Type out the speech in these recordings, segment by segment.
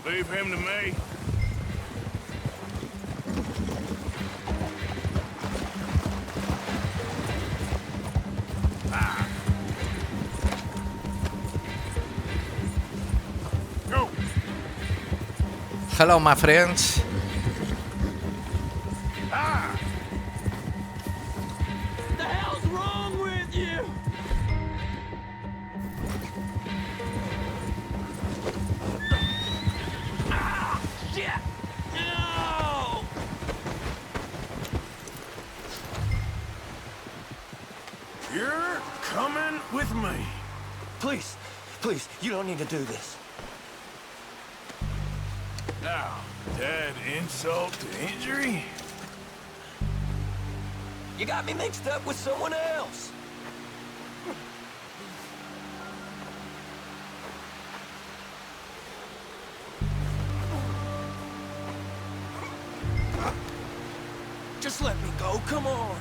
Leave him to me. Go. Hello, my friends. The hell's wrong with you? Ah, shit! No! You're coming with me. Please, please, you don't need to do this. Now, that insult to injury? You got me mixed up with someone else. Just let me go, come on.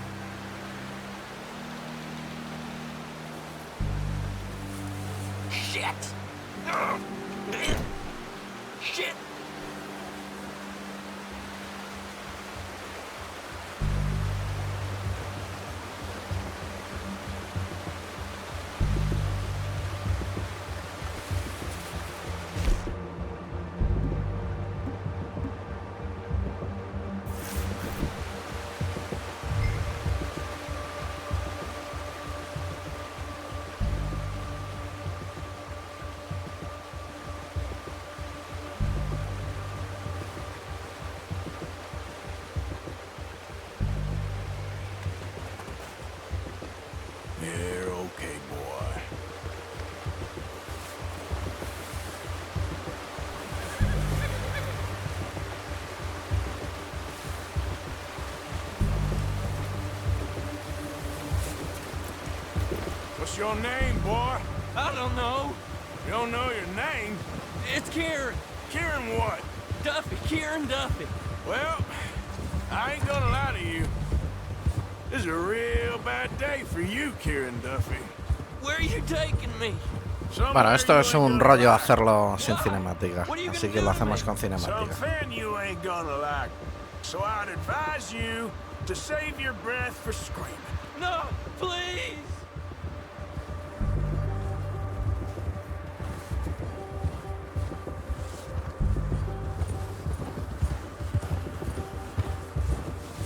Shit! Shit! You're okay, boy. What's your name, boy? I don't know. You don't know your name? It's Kieran. Kieran what? Duffy, Kieran Duffy. Well, I ain't gonna lie to you. This is a real bad day for you, Kieran Duffy. Where are you taking me? Bueno, esto es un rollo hacerlo sin cinemática, así que lo hacemos con cinemática. Something you ain't gonna like. So I'd advise you to save your breath for screaming. No, please.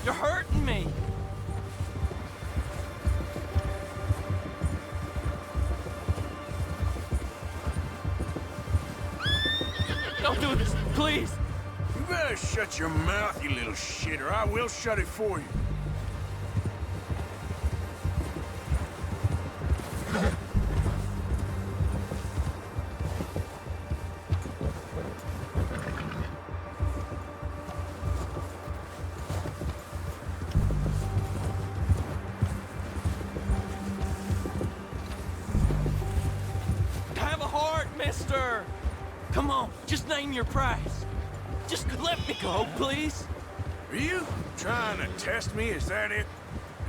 You're hurting me. Don't do this, please. You better shut your mouth, you little shit, or I will shut it for you. Have a heart, mister. Come on, just name your price. Just let me go, please. Are you trying to test me? Is that it?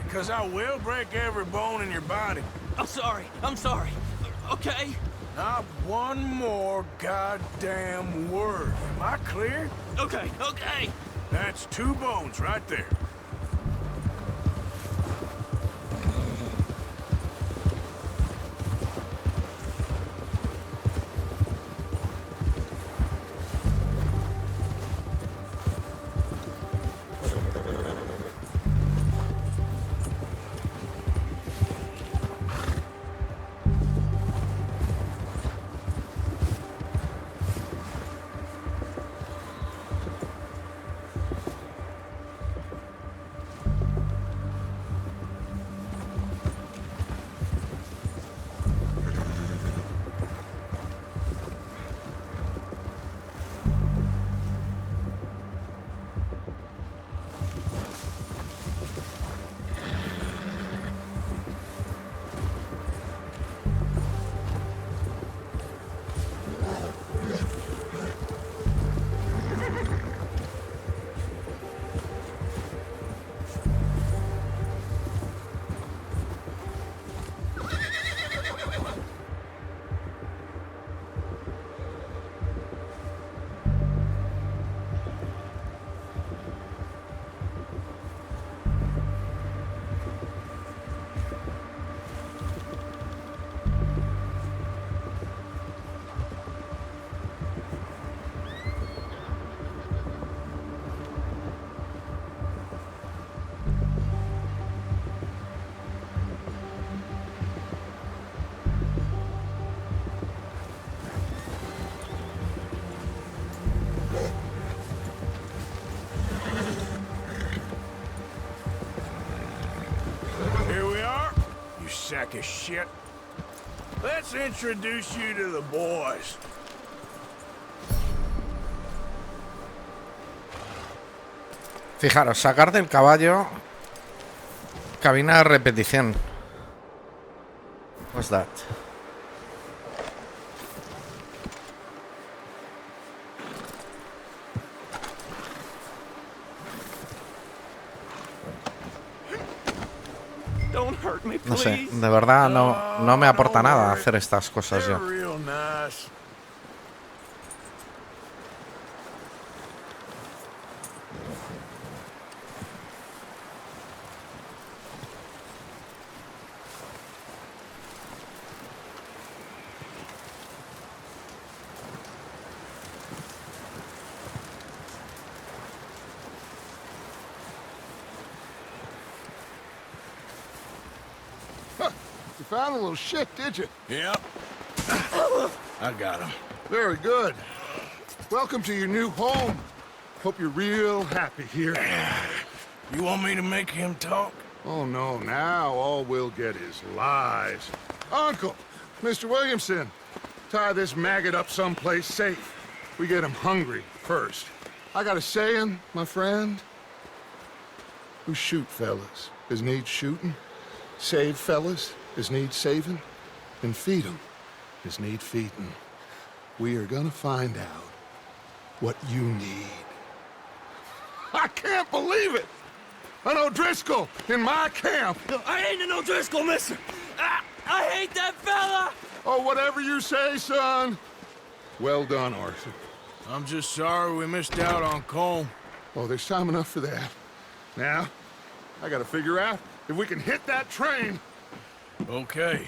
Because I will break every bone in your body. I'm sorry. Okay? Not one more goddamn word. Am I clear? Okay. That's 2 bones right there. sack of shit. Let's introduce you to the boys. Fijaros, sacar del caballo. Cabina de repetición. What's that? Don't hurt me, No sé, please. de verdad no me aporta nada hacer estas cosas They're yo. real nice. You found a little shit, did you? Yep. I got him. Very good. Welcome to your new home. Hope you're real happy here. You want me to make him talk? Oh, no, now all we'll get is lies. Uncle, Mr. Williamson, tie this maggot up someplace safe. We get him hungry first. I got a saying, my friend. We shoot fellas as need shooting, save fellas as need saving, and feed 'em as need feeding. We are gonna find out what you need. I can't believe it! An O'Driscoll in my camp! I ain't an O'Driscoll, mister! I hate that fella! Oh, whatever you say, son. Well done, Arthur. I'm just sorry we missed out on Colm. Oh, there's time enough for that. Now, I gotta figure out if we can hit that train. Okay.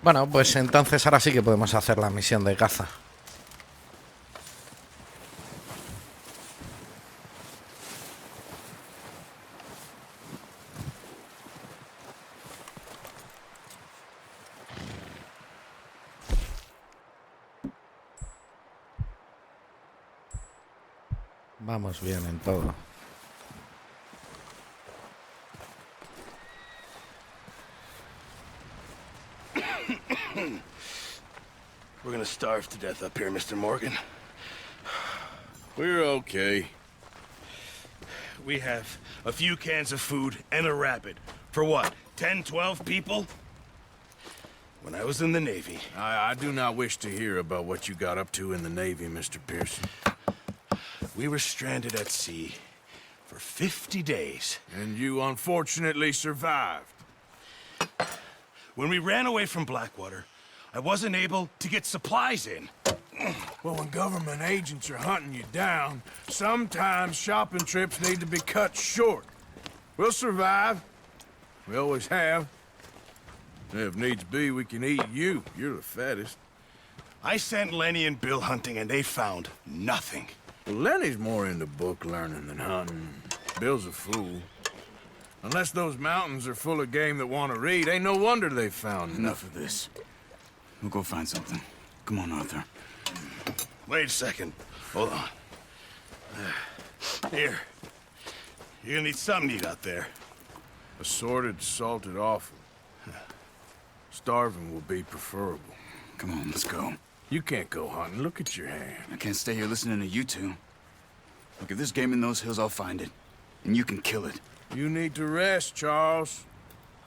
Bueno, pues entonces ahora sí que podemos hacer la misión de caza. Vamos bien en todo. We're gonna starve to death up here, Mr. Morgan. We're okay. We have a few cans of food and a rabbit. For what, 10, 12 people? When I was in the Navy... I do not wish to hear about what you got up to in the Navy, Mr. Pearson. We were stranded at sea for 50 days. And you unfortunately survived. When we ran away from Blackwater, I wasn't able to get supplies in. Well, when government agents are hunting you down, sometimes shopping trips need to be cut short. We'll survive. We always have. If needs be, we can eat you. You're the fattest. I sent Lenny and Bill hunting, and they found nothing. Well, Lenny's more into book learning than hunting. Bill's a fool. Unless those mountains are full of game that want to read, ain't no wonder they found Enough of this. We'll go find something. Come on, Arthur. Wait a second. Hold on. Here. You're gonna need something to eat out there. assorted, salted offal. Starving will be preferable. Come on, let's go. You can't go hunting. Look at your hand. I can't stay here listening to you two. Look, if there's game in those hills, I'll find it. And you can kill it. You need to rest, Charles.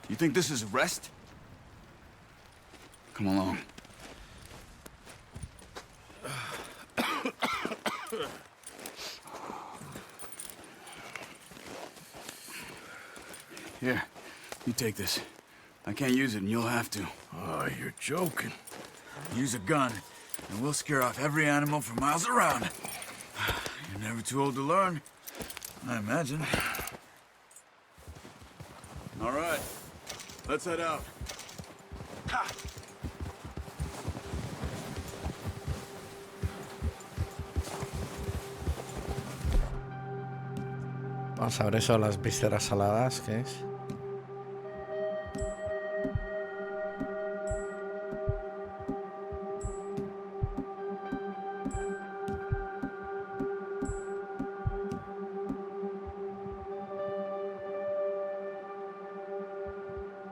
You think this is rest? Come along. Here, you take this. I can't use it, and you'll have to. Oh, you're joking. Use a gun, and we'll scare off every animal for miles around. You're never too old to learn, I imagine. All right, let's head out. Vamos a ver eso, las vísceras saladas, ¿qué es?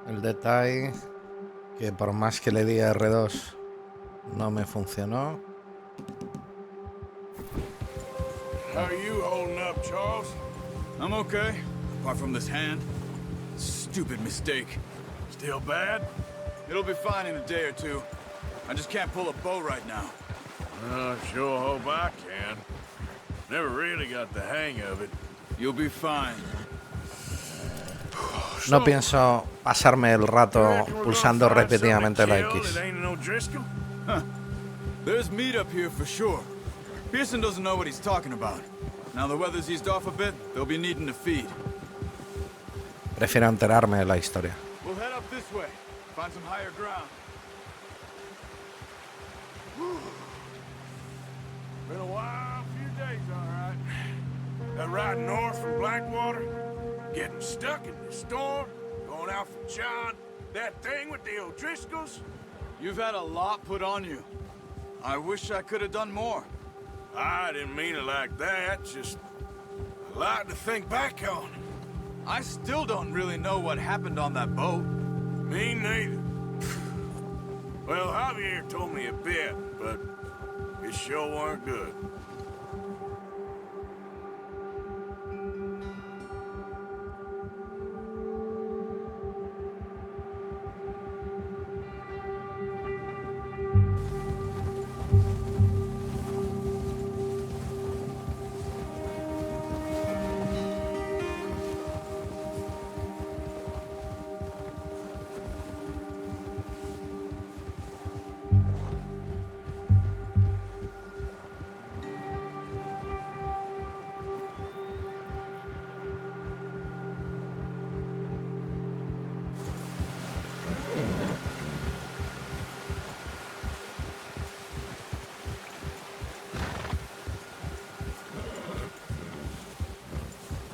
El detalle que por más que le di a R2 no me funcionó. How are you holding up, Charles? I'm okay, apart from this hand. Stupid mistake. Still bad? It'll be fine in a day or two. I just can't pull a bow right now. I sure hope I can. Never really got the hang of it. You'll be fine. No pienso pasarme el rato pulsando repetidamente la X. There's meat up here for sure. Pearson doesn't know what he's talking about. Now the weather's eased off a bit, they'll be needing to feed. Prefiero enterarme de la historia. We'll head up this way, find some higher ground. Been a wild few days, all right. That ride north from Blackwater, getting stuck in the storm, going out from John, that thing with the O'Driscolls. You've had a lot put on you. I wish I could have done more. I didn't mean it like that, just a lot to think back on. I still don't really know what happened on that boat. Me neither. Well, Javier told me a bit, but it sure weren't good.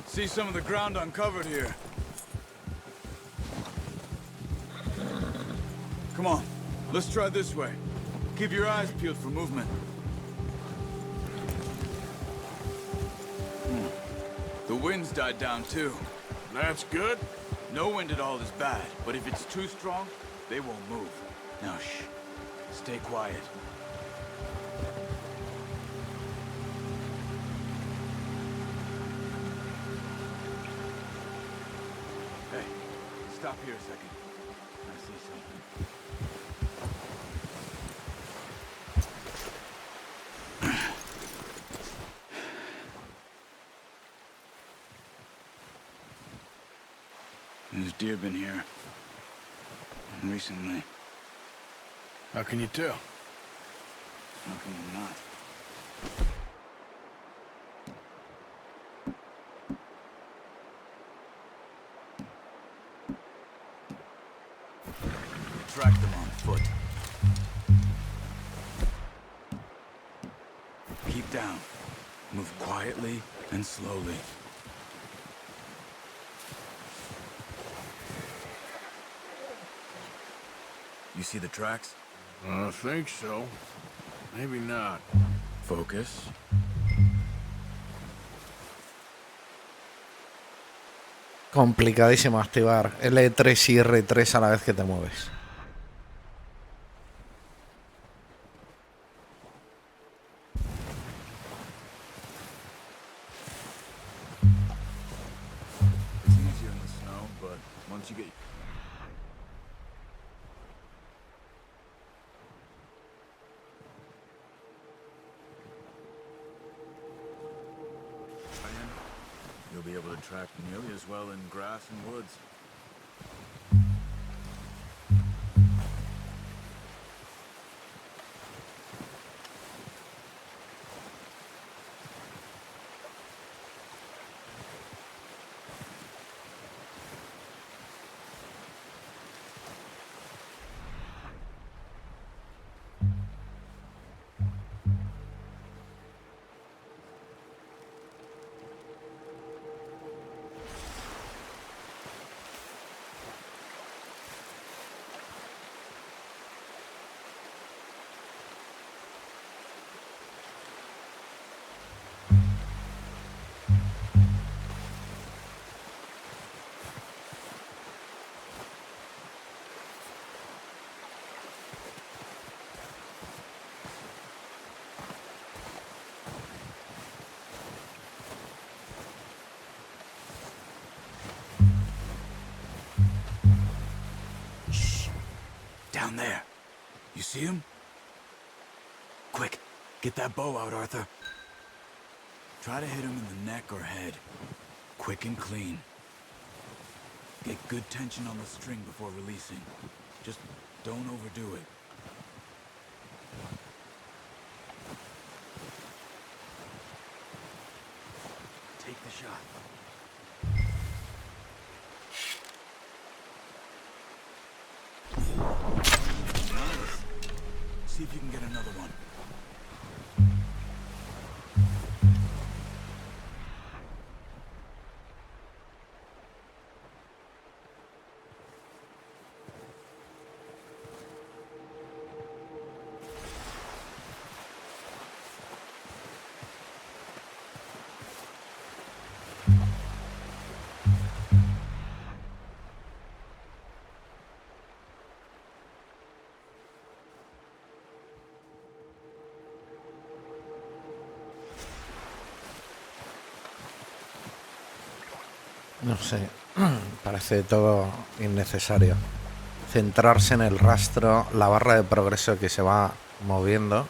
See some of the ground uncovered here. Come on, let's try this way. Keep your eyes peeled for movement. The wind's died down too. That's good. No wind at all is bad, but if it's too strong, they won't move. Now shh, stay quiet. Hey, stop here a second. I see something. There's deer been here recently. How can you tell? How can you not? Track them on foot. Keep down. Move quietly and slowly. You see the tracks? I think so. Maybe not. Focus. Complicadísimo activar L3 y R3 a la vez que te mueves. It's easier in the snow, but once you get... You'll be able to track nearly as well in grass and woods. Down there. You see him? Quick, get that bow out, Arthur. Try to hit him in the neck or head. Quick and clean. Get good tension on the string before releasing. Just don't overdo it. Take the shot. Nice. See if you can get another one. No sé, parece todo innecesario. Centrarse en el rastro, la barra de progreso que se va moviendo.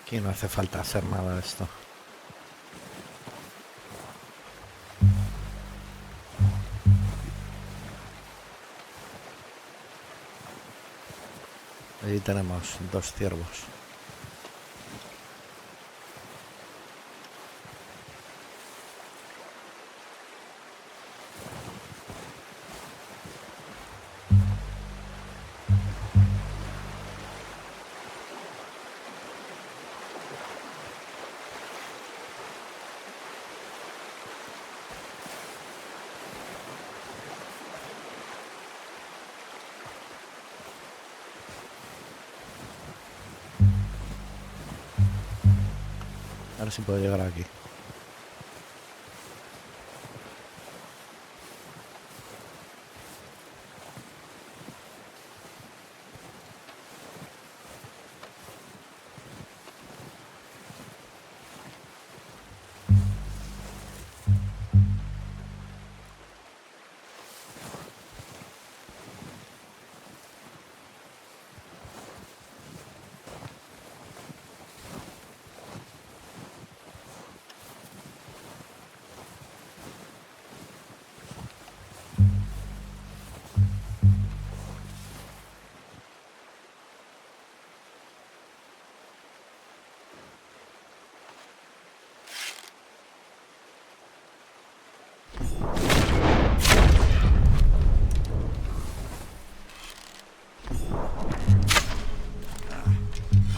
Aquí no hace falta hacer nada de esto. Allí tenemos 2 ciervos. A ver si puedo llegar aquí.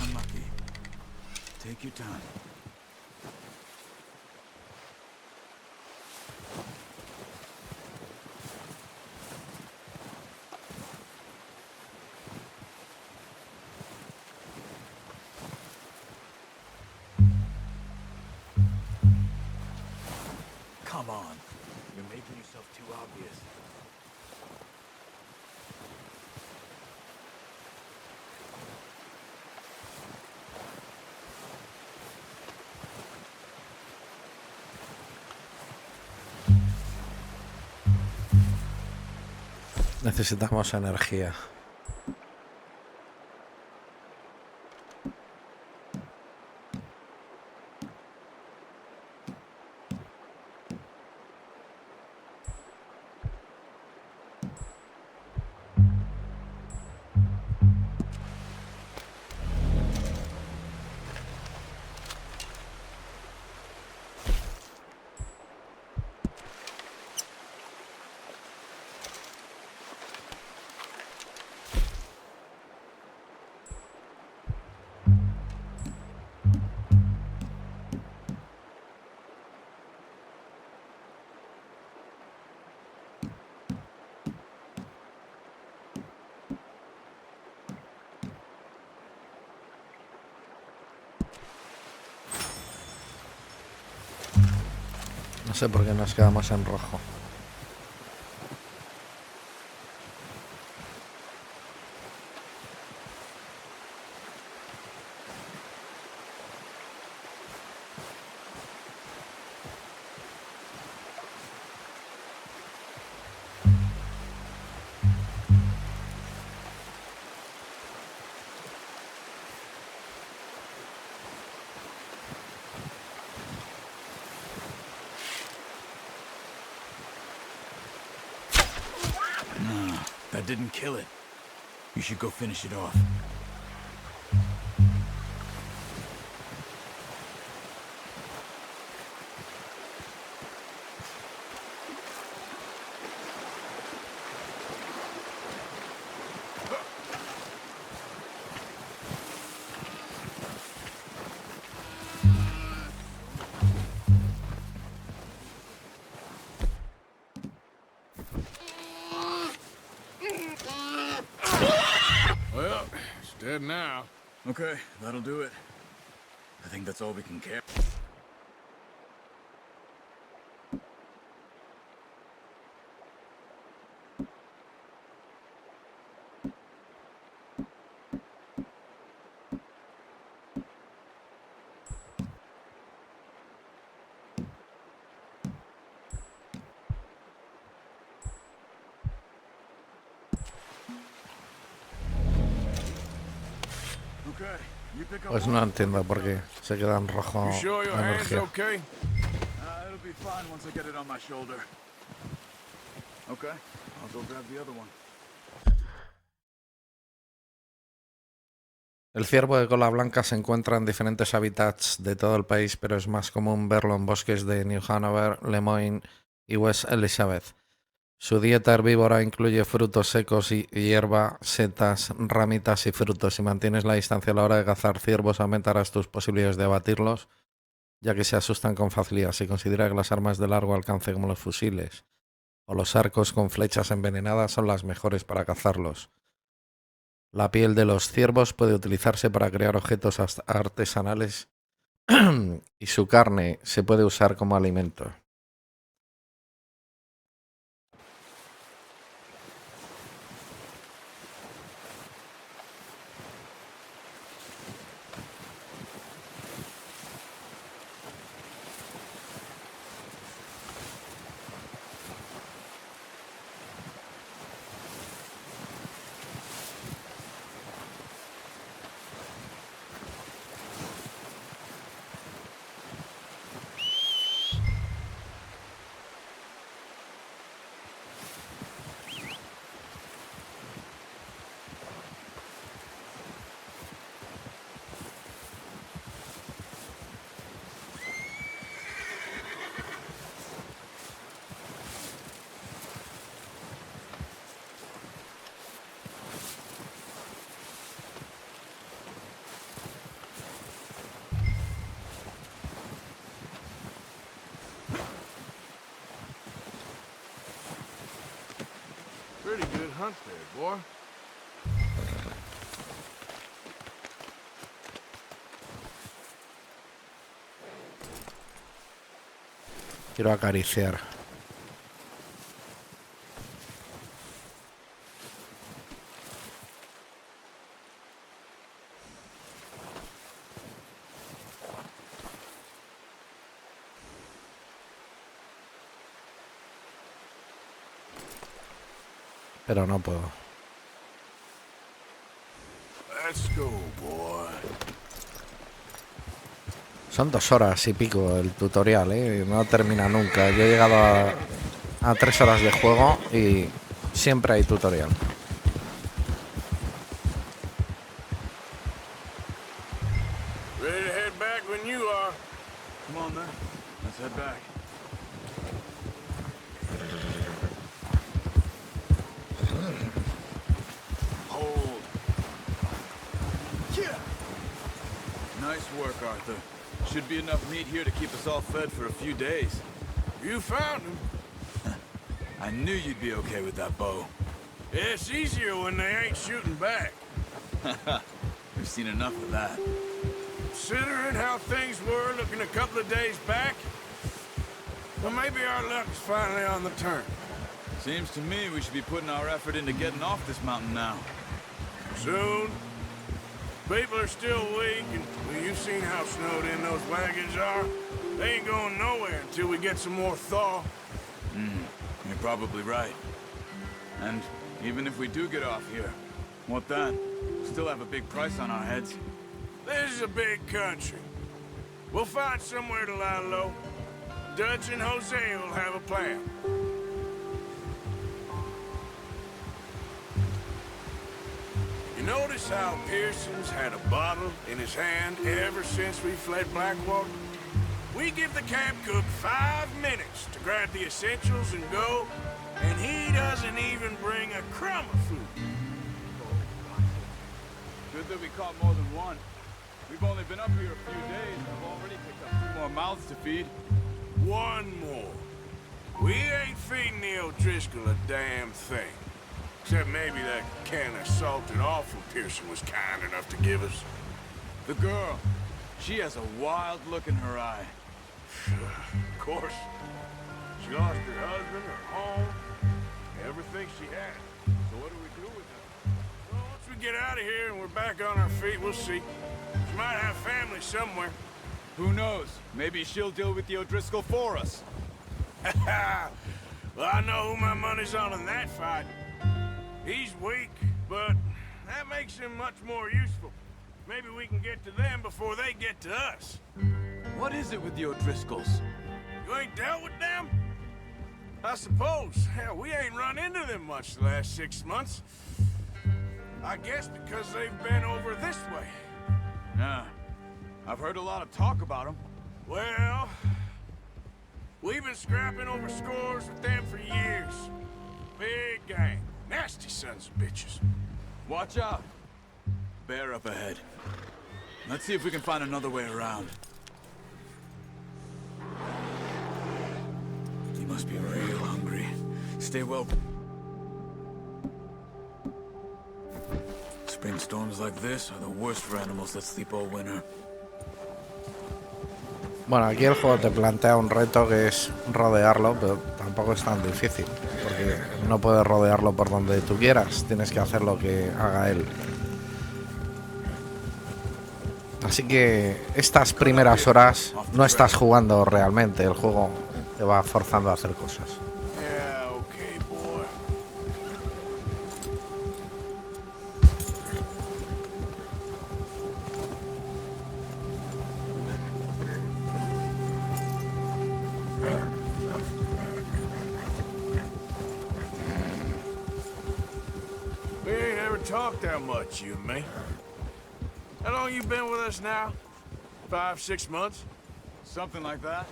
Unlucky. Take your time. Come on. You're making yourself too obvious. Necesitamos energía. No sé por qué nos quedamos en rojo. No, that didn't kill it. You should go finish it off. Well, it's dead now. Okay, that'll do it. I think that's all we can carry. Okay, you pick up Pues no entiendo por qué se queda en rojo You sure your la hand's energía. okay? It'll be fine once I get it on my shoulder. Okay, I'll go grab the other one. El ciervo de cola blanca se encuentra en diferentes hábitats de todo el país, pero es más común verlo en bosques de New Hanover, Lemoyne y West Elizabeth. Su dieta herbívora incluye frutos secos y hierba, setas, ramitas y frutos. Si mantienes la distancia a la hora de cazar ciervos, aumentarás tus posibilidades de abatirlos, ya que se asustan con facilidad. Se considera que las armas de largo alcance como los fusiles o los arcos con flechas envenenadas son las mejores para cazarlos. La piel de los ciervos puede utilizarse para crear objetos artesanales y su carne se puede usar como alimento. Pretty good hunt there, boy. Quiero acariciar. Pero no puedo. Let's go, boy. Son 2 horas y pico el tutorial, ¿eh? No termina nunca. Yo he llegado a 3 horas de juego y siempre hay tutorial. Ready to head back when you are. Come on, then. Let's head back. Hold. Yeah. Nice work, Arthur. Should be enough meat here to keep us all fed for a few days. You found him. I knew you'd be okay with that bow. It's easier when they ain't shooting back. We've seen enough of that. Considering how things were looking a couple of days back, Well, maybe our luck is finally on the turn. Seems to me we should be putting our effort into getting off this mountain now. Soon. People are still weak, and well, you've seen how snowed in those wagons are. They ain't going nowhere until we get some more thaw. You're probably right. And even if we do get off here, what then? We still have a big price on our heads. This is a big country. We'll find somewhere to lie low. Dutch and Jose will have a plan. You notice how Pearson's had a bottle in his hand ever since we fled Blackwater? We give the camp cook 5 minutes to grab the essentials and go, and he doesn't even bring a crumb of food. Good that we caught more than one. We've only been up here a few days, and I've already picked up 2 more mouths to feed. One more. We ain't feeding the O'Driscoll a damn thing. Except maybe that can of salted offal Pearson was kind enough to give us. The girl. She has a wild look in her eye. Of course. She lost her husband, her home, everything she had. So what do we do with her? Well, once we get out of here and we're back on our feet, we'll see. She might have family somewhere. Who knows? Maybe she'll deal with the O'Driscoll for us. Well, I know who my money's on in that fight. He's weak, but that makes him much more useful. Maybe we can get to them before they get to us. What is it with the O'Driscolls? You ain't dealt with them? I suppose. Hell, we ain't run into them much the last 6 months. I guess because they've been over this way. Yeah. I've heard a lot of talk about them. Well, we've been scrapping over scores with them for years. Big gang. Nasty sons of bitches. Watch out. Bear up ahead. Let's see if we can find another way around. You must be real hungry. Stay well. Spring storms like this are the worst for animals that sleep all winter. Bueno, aquí el juego te plantea un reto que es rodearlo, pero tampoco es tan difícil, porque no puedes rodearlo por donde tú quieras, tienes que hacer lo que haga él. Así que estas primeras horas no estás jugando realmente, el juego te va forzando a hacer cosas. Yeah, okay, boy. We ain't ever talked that much, you and me. How long you been with us now? 5, 6 months? Something like that?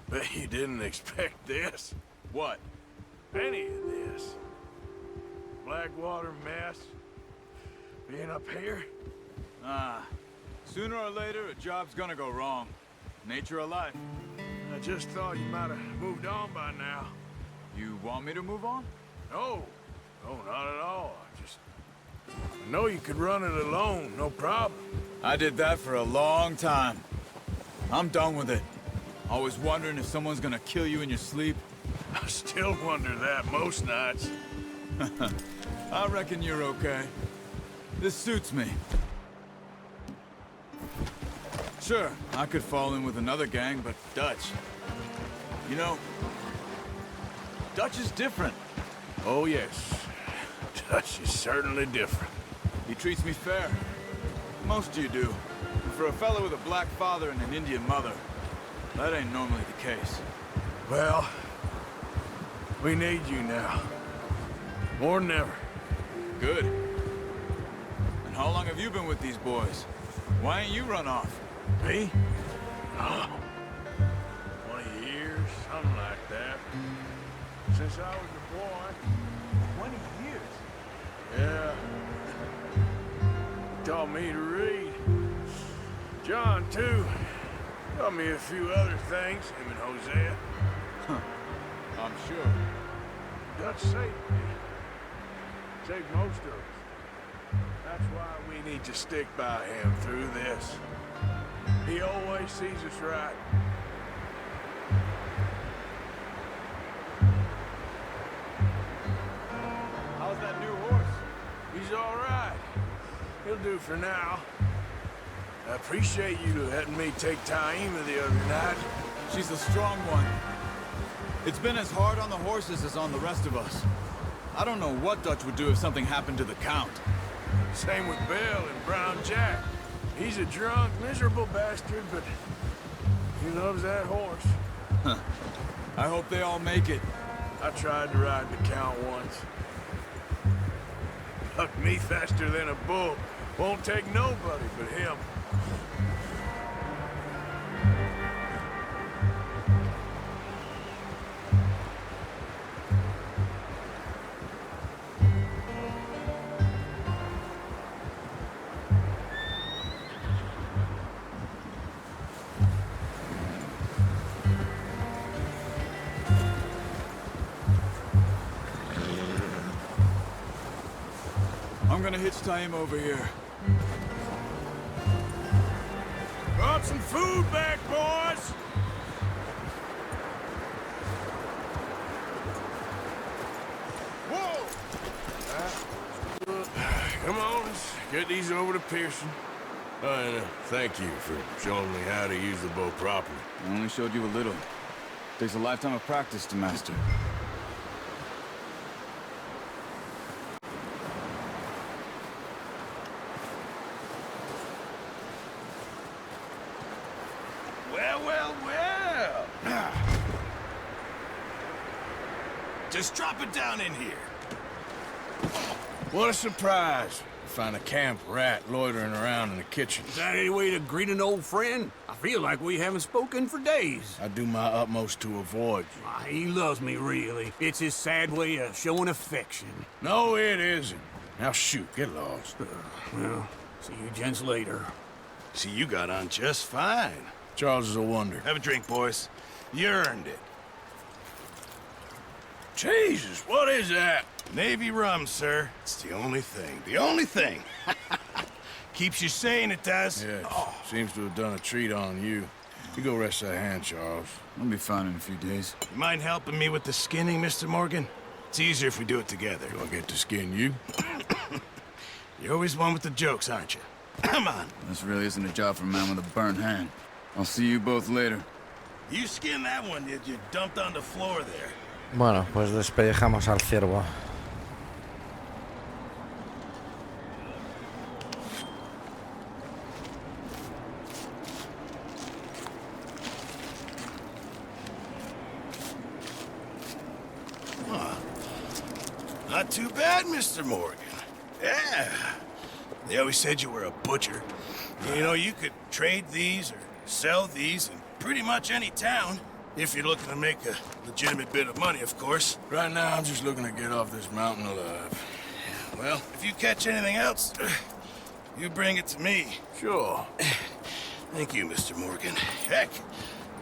Bet you didn't expect this. What? Any of this. Blackwater mess. Being up here. Sooner or later, a job's gonna go wrong. Nature of life. I just thought you might have moved on by now. You want me to move on? No. No, not at all. I know you could run it alone, no problem. I did that for a long time. I'm done with it. Always wondering if someone's gonna kill you in your sleep. I still wonder that most nights. I reckon you're okay. This suits me. Sure, I could fall in with another gang, but Dutch... You know, Dutch is different. Oh, yes. Dutch is certainly different. He treats me fair. Most you do. And for a fellow with a black father and an Indian mother, that ain't normally the case. Well, we need you now. More than ever. Good. And how long have you been with these boys? Why ain't you run off? Me? Oh, 20 years, something like that. Since I was a boy. 20 years? Yeah. Taught me to read. John, too. Taught me a few other things, him and Hosea. I'm sure. Dutch saved me. Saved most of us. That's why we need to stick by him through this. He always sees us right. all right. He'll do for now. I appreciate you letting me take Taima the other night. She's a strong one. It's been as hard on the horses as on the rest of us. I don't know what Dutch would do if something happened to the Count. Same with Bill and Brown Jack. He's a drunk, miserable bastard, but he loves that horse. I hope they all make it. I tried to ride the Count once. Bucked me faster than a bull. Won't take nobody but him. I'm gonna hitch Taima over here. Brought some food back, boys! Whoa! Come on, let's get these over to Pearson. And thank you for showing me how to use the bow properly. I only showed you a little. Takes a lifetime of practice to master. Well. Just drop it down in here. What a surprise. Find a camp rat loitering around in the kitchen. Is that any way to greet an old friend? I feel like we haven't spoken for days. I do my utmost to avoid you. He loves me, really. It's his sad way of showing affection. No, it isn't. Now shoot, get lost. Well, see you gents later. See, you got on just fine. Charles is a wonder. Have a drink, boys. You earned it. Jesus, what is that? Navy rum, sir. It's the only thing. The only thing. Keeps you sane, it does. Yes, seems to have done a treat on you. You go rest that hand, Charles. I'll be fine in a few days. You mind helping me with the skinning, Mr. Morgan? It's easier if we do it together. Do I get to skin you? You're always one with the jokes, aren't you? Come on. This really isn't a job for a man with a burnt hand. I'll see you both later. You skinned that one that you dumped on the floor there. Bueno, pues despellejamos al ciervo. Not too bad, Mr. Morgan. Yeah. They always said you were a butcher. You know, you could trade these or sell these in pretty much any town. If you're looking to make a legitimate bit of money, of course. Right now, I'm just looking to get off this mountain alive. Well, if you catch anything else, you bring it to me. Sure. Thank you, Mr. Morgan. Heck,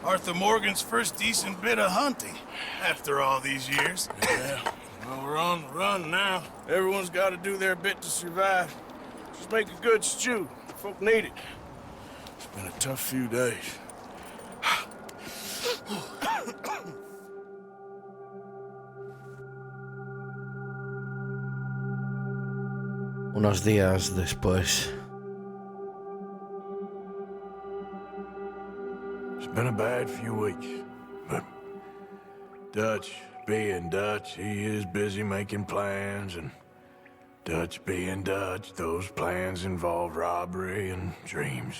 Arthur Morgan's first decent bit of hunting after all these years. Yeah. Well, we're on the run now. Everyone's got to do their bit to survive. Just make a good stew. Folk need it. It's been a tough few days. Unos días después. It's been a bad few weeks, but Dutch being Dutch, he is busy making plans, and Dutch being Dutch, those plans involve robbery and dreams.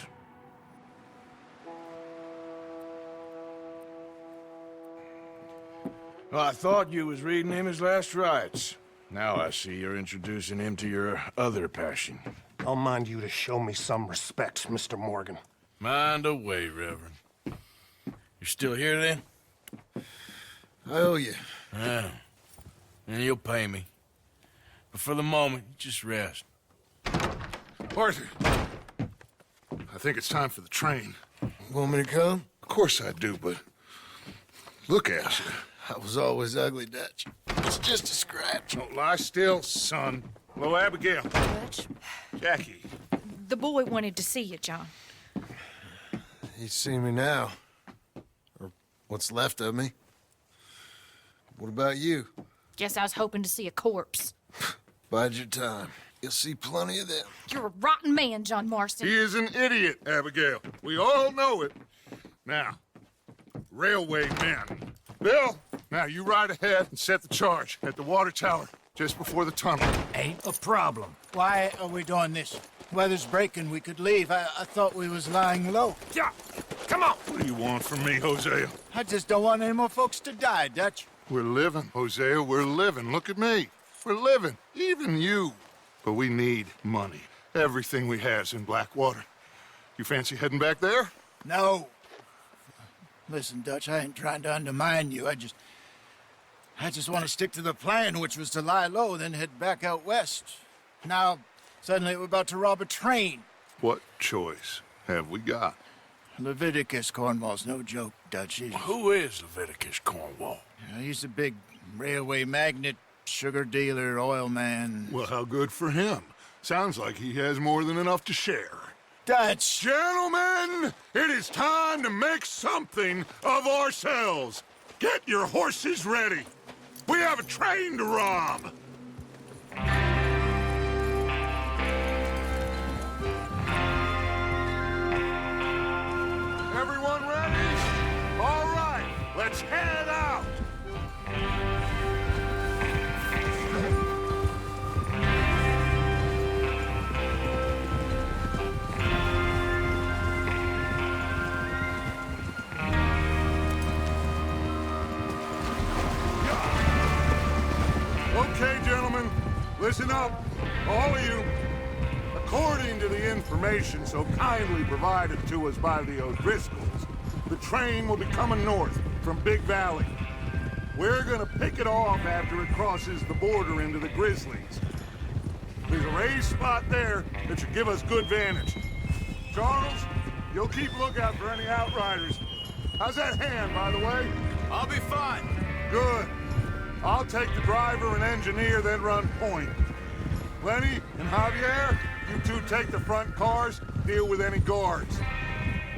Well, I thought you was reading him his last rites. Now I see you're introducing him to your other passion. I'll mind you to show me some respect, Mr. Morgan. Mind away, Reverend. You're still here, then? I owe you. Yeah. And you'll pay me. But for the moment, just rest. Arthur, I think it's time for the train. Want me to come? Of course I do, but look at you. I was always ugly, Dutch. It's just a scratch. Don't lie still, son. Hello, Abigail. Dutch, Jackie. the boy wanted to see you, John. He's seen me now. Or what's left of me. What about you? Guess I was hoping to see a corpse. Bide your time. You'll see plenty of them. You're a rotten man, John Marston. He is an idiot, Abigail. We all know it. Now, railway men. Bill, now you ride ahead and set the charge at the water tower just before the tunnel. Ain't a problem. Why are we doing this? Weather's breaking, we could leave. I thought we was lying low. Yeah, come on. What do you want from me, Hosea? I just don't want any more folks to die, Dutch. We're living, Hosea, we're living. Look at me. We're living. Even you. But we need money. Everything we has in Blackwater. You fancy heading back there? No. Listen, Dutch, I ain't trying to undermine you. I just want to stick to the plan, which was to lie low, then head back out west. Now, suddenly we're about to rob a train. What choice have we got? Leviticus Cornwall's no joke, Dutch. Who is Leviticus Cornwall? He's a big railway magnate, sugar dealer, oil man. Well, how good for him. Sounds like he has more than enough to share. Dutch! Gentlemen, it is time to make something of ourselves. Get your horses ready. We have a train to rob. Everyone ready? All right, let's head out. Okay, gentlemen, listen up, all of you. According to the information so kindly provided to us by the O'Driscolls, the train will be coming north from Big Valley. We're gonna pick it off after it crosses the border into the Grizzlies. There's a raised spot there that should give us good vantage. Charles, you'll keep lookout for any outriders. How's that hand, by the way? I'll be fine. Good. I'll take the driver and engineer, then run point. Lenny and Javier, you two take the front cars, deal with any guards.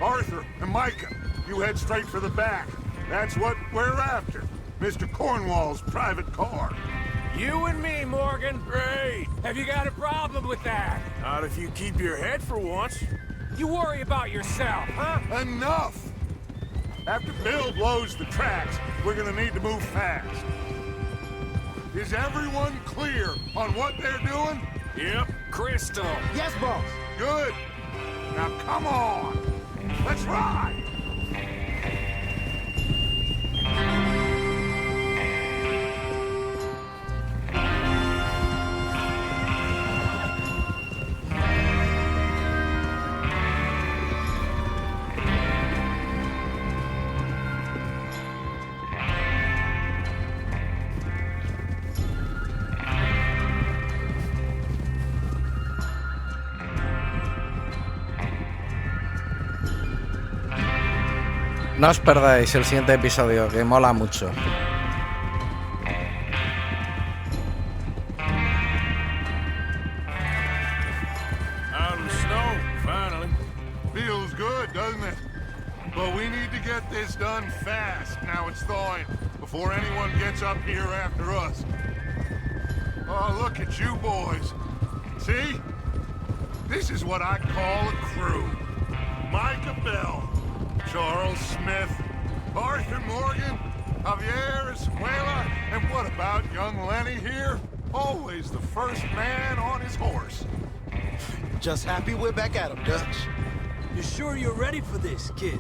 Arthur and Micah, you head straight for the back. That's what we're after. Mr. Cornwall's private car. You and me, Morgan. Great. Have you got a problem with that? Not if you keep your head for once. You worry about yourself, huh? Enough! After Bill blows the tracks, we're gonna need to move fast. Is everyone clear on what they're doing? Yep. Crystal. Yes, boss. Good. Now come on. Let's ride. No os perdáis el siguiente episodio, que mola mucho. Out in the snow, finally. Feels good, doesn't it? But we need to get this done fast. Now it's thawing, before anyone gets up here after us. Oh, look at you boys. See? This is what I call a crew. Micah Bell, Charles Smith, Arthur Morgan, Javier Escuela, and what about young Lenny here? Always the first man on his horse. Just happy we're back at him, Dutch. You sure you're ready for this, kid?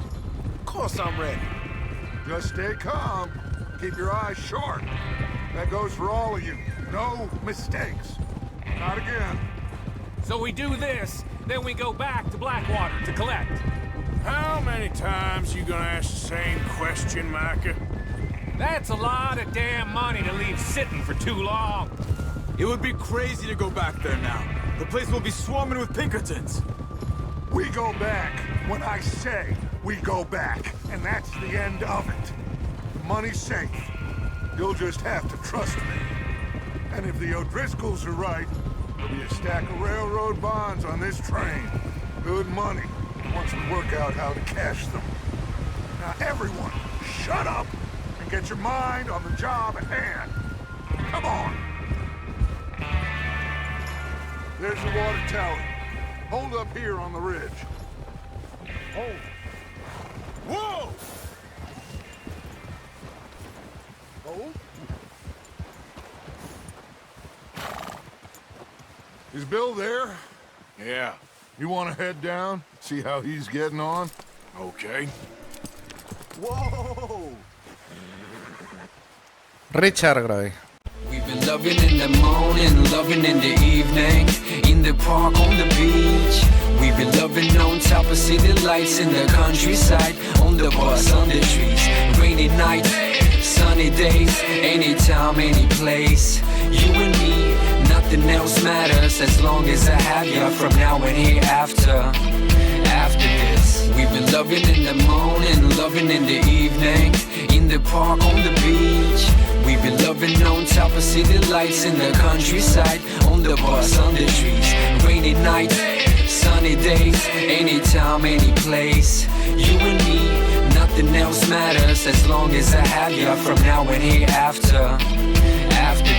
Of course I'm ready. Just stay calm. Keep your eyes sharp. That goes for all of you. No mistakes. Not again. So we do this, then we go back to Blackwater to collect. How many times you gonna ask the same question, Micah? That's a lot of damn money to leave sitting for too long. It would be crazy to go back there now. The place will be swarming with Pinkertons. We go back when I say we go back, and that's the end of it. The money's safe. You'll just have to trust me. And if the O'Driscolls are right, there'll be a stack of railroad bonds on this train. Good money, once we work out how to cash them. Now everyone, shut up and get your mind on the job at hand. Come on. There's your water tower. Hold up here on the ridge. Hold. Whoa! Hold. Is Bill there? Yeah, You want to head down? See how he's getting on? okay. Whoa! RichardGroy. We've been loving in the morning, loving in the evening, in the park, on the beach. We've been loving on top of city lights, in the countryside, on the bus, on the trees. Rainy night, sunny days, anytime, any place. You and me, nothing else matters as long as I have you from now and hereafter. After this, we've been loving in the morning, loving in the evening, in the park, on the beach. We've been loving on top of city lights, in the countryside, on the bus, on the trees. Rainy night, sunny days, anytime, any place. You and me, nothing else matters as long as I have you from now and hereafter. After